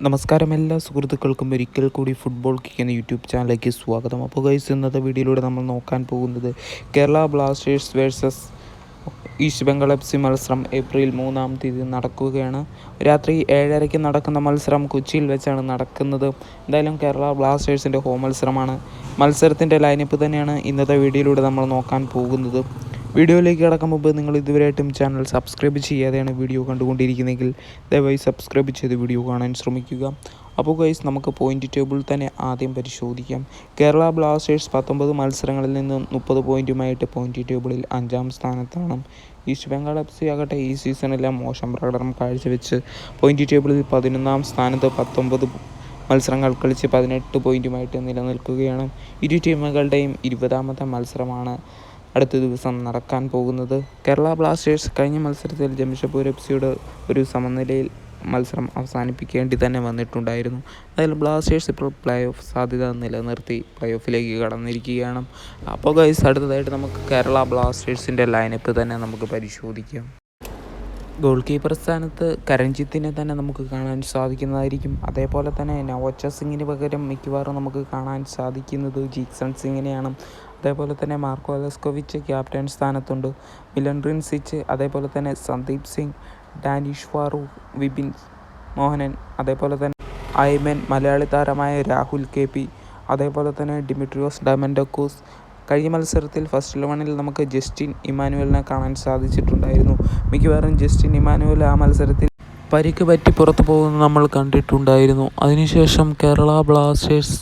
നമസ്കാരം എല്ലാ സുഹൃത്തുക്കൾക്കും ഒരിക്കൽ കൂടി ഫുട്ബോൾ കിക്ക് എന്ന യൂട്യൂബ് ചാനലിലേക്ക് സ്വാഗതം. അപ്പോൾ ഗൈസ്, ഇന്നത്തെ വീഡിയോയിലൂടെ നമ്മൾ നോക്കാൻ പോകുന്നത് Kerala Blasters versus east Bengal FC മത്സരം ഏപ്രിൽ 3-ാം തീയതി നടക്കുകയാണ്. രാത്രി 7:30 നടക്കുന്ന മത്സരം കൊച്ചിയിൽ വെച്ചാണ് നടക്കുന്നത്. എന്തായാലും കേരള ബ്ലാസ്റ്റേഴ്സിൻ്റെ ഹോം മത്സരമാണ്. മത്സരത്തിൻ്റെ ലൈനപ്പ് തന്നെയാണ് ഇന്നത്തെ വീഡിയോയിലൂടെ നമ്മൾ നോക്കാൻ പോകുന്നത്. വീഡിയോയിലേക്ക് കടക്കും മുമ്പ് നിങ്ങൾ ഇതുവരെയായിട്ടും ചാനൽ സബ്സ്ക്രൈബ് ചെയ്യാതെയാണ് വീഡിയോ കണ്ടുകൊണ്ടിരിക്കുന്നതെങ്കിൽ ദയവായി സബ്സ്ക്രൈബ് ചെയ്ത് വീഡിയോ കാണാൻ ശ്രമിക്കുക. അപ്പോൾ ഗൈസ്, നമുക്ക് പോയിൻ്റ് ടേബിൾ തന്നെ ആദ്യം പരിശോധിക്കാം. കേരള ബ്ലാസ്റ്റേഴ്സ് 19 മത്സരങ്ങളിൽ നിന്നും 30 പോയിൻറ്റുമായിട്ട് പോയിൻ്റ് ടേബിളിൽ 5-ാം സ്ഥാനത്താണ്. ഈസ്റ്റ് ബംഗാൾ FC ആകട്ടെ ഈ സീസണെല്ലാം മോശം പ്രകടനം കാഴ്ചവെച്ച് പോയിൻ്റ് ടേബിളിൽ 11-ാം സ്ഥാനത്ത് 19 മത്സരങ്ങൾ കളിച്ച് 18 പോയിൻറ്റുമായിട്ട് നിലനിൽക്കുകയാണ്. ഇരു ടീമുകളുടെയും 20-ാമത്തെ മത്സരമാണ് അടുത്ത ദിവസം നടക്കാൻ പോകുന്നത്. കേരള ബ്ലാസ്റ്റേഴ്സ് കഴിഞ്ഞ മത്സരത്തിൽ ജംഷഡ്പൂർ FCയോട് ഒരു സമനിലയിൽ മത്സരം അവസാനിപ്പിക്കേണ്ടി തന്നെ വന്നിട്ടുണ്ടായിരുന്നു. അതിൽ ബ്ലാസ്റ്റേഴ്സ് ഇപ്പോൾ പ്ലേ ഓഫ് സാധ്യത നിലനിർത്തി പ്ലേ ഓഫിലേക്ക് കടന്നിരിക്കുകയാണ്. അപ്പോൾ ഗൈസ്, അടുത്തതായിട്ട് നമുക്ക് കേരള ബ്ലാസ്റ്റേഴ്സിൻ്റെ ലൈനപ്പ് തന്നെ നമുക്ക് പരിശോധിക്കാം. ഗോൾ കീപ്പർ സ്ഥാനത്ത് കരൺജിത്തിനെ തന്നെ നമുക്ക് കാണാൻ സാധിക്കുന്നതായിരിക്കും. അതേപോലെ തന്നെ നവോച്ച സിംഗിന് പകരം മിക്കവാറും നമുക്ക് കാണാൻ സാധിക്കുന്നത് ജീക്സൺ സിംഗിനെയാണ്. അതേപോലെ തന്നെ മാർക്കോ ലെസ്കോവിച്ച് ക്യാപ്റ്റൻ സ്ഥാനത്തുണ്ട്. മിലൻ റിൻസിച്ച്, അതേപോലെ തന്നെ സന്ദീപ് സിംഗ്, ഡാനിഷ് ഫാറൂഖ്, വിപിൻ മോഹനൻ, അതേപോലെ തന്നെ ഐമൻ, മലയാളി താരമായ രാഹുൽ KP, അതേപോലെ തന്നെ ഡിമിട്രിയോസ് ഡയമൻഡോക്കോസ്. കഴിഞ്ഞ മത്സരത്തിൽ ഫസ്റ്റ് 11-ൽ നമുക്ക് ജസ്റ്റിൻ ഇമാനുവലിനെ കാണാൻ സാധിച്ചിട്ടുണ്ടായിരുന്നു. മിക്കവാറും ജസ്റ്റിൻ ഇമാനുവൽ ആ മത്സരത്തിൽ പരിക്ക് പറ്റി പുറത്തു പോകുന്നത് നമ്മൾ കണ്ടിട്ടുണ്ടായിരുന്നു. അതിനുശേഷം കേരള ബ്ലാസ്റ്റേഴ്സ്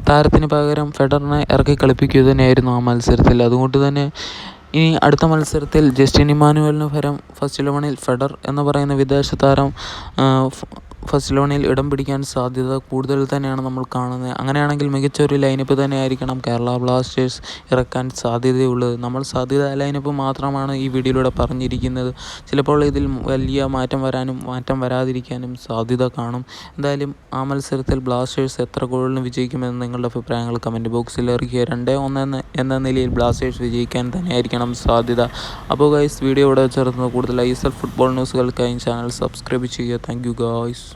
താരത്തിന് പകരം ഫെഡറിനെ ഇറക്കി കളിപ്പിക്കുക തന്നെയായിരുന്നു ആ മത്സരത്തിൽ. അതുകൊണ്ട് തന്നെ ഇനി അടുത്ത മത്സരത്തിൽ ജസ്റ്റിൻ ഇമാനുവലിന് പകരം ഫസ്റ്റ് 11-ൽ ഫെഡർ എന്ന് പറയുന്ന വിദേശ താരം ഫസ്റ്റ് 11-ൽ ഇടം പിടിക്കാൻ സാധ്യത കൂടുതൽ തന്നെയാണ് നമ്മൾ കാണുന്നത്. അങ്ങനെയാണെങ്കിൽ മികച്ച ഒരു ലൈനപ്പ് തന്നെയായിരിക്കണം കേരള ബ്ലാസ്റ്റേഴ്സ് ഇറക്കാൻ സാധ്യതയുള്ളത്. നമ്മൾ സാധ്യത ലൈനപ്പ് മാത്രമാണ് ഈ വീഡിയോയിലൂടെ പറഞ്ഞിരിക്കുന്നത്. ചിലപ്പോൾ ഇതിൽ വലിയ മാറ്റം വരാനും മാറ്റം വരാതിരിക്കാനും സാധ്യത കാണും. എന്തായാലും ആ മത്സരത്തിൽ ബ്ലാസ്റ്റേഴ്സ് എത്ര ഗോളിന് വിജയിക്കുമെന്ന് നിങ്ങളുടെ അഭിപ്രായങ്ങൾ കമൻറ്റ് ബോക്സിൽ അറിയിക്കുക. 2-1 എന്ന നിലയിൽ ബ്ലാസ്റ്റേഴ്സ് വിജയിക്കാൻ തന്നെയായിരിക്കണം സാധ്യത. അപ്പോൾ ഗൈസ്, വീഡിയോ ഇവിടെ ചേർന്ന് കൂടുതൽ ISL ഫുട്ബോൾ ന്യൂസുകൾക്കായി ചാനൽ സബ്സ്ക്രൈബ് ചെയ്യുക. Thank you guys.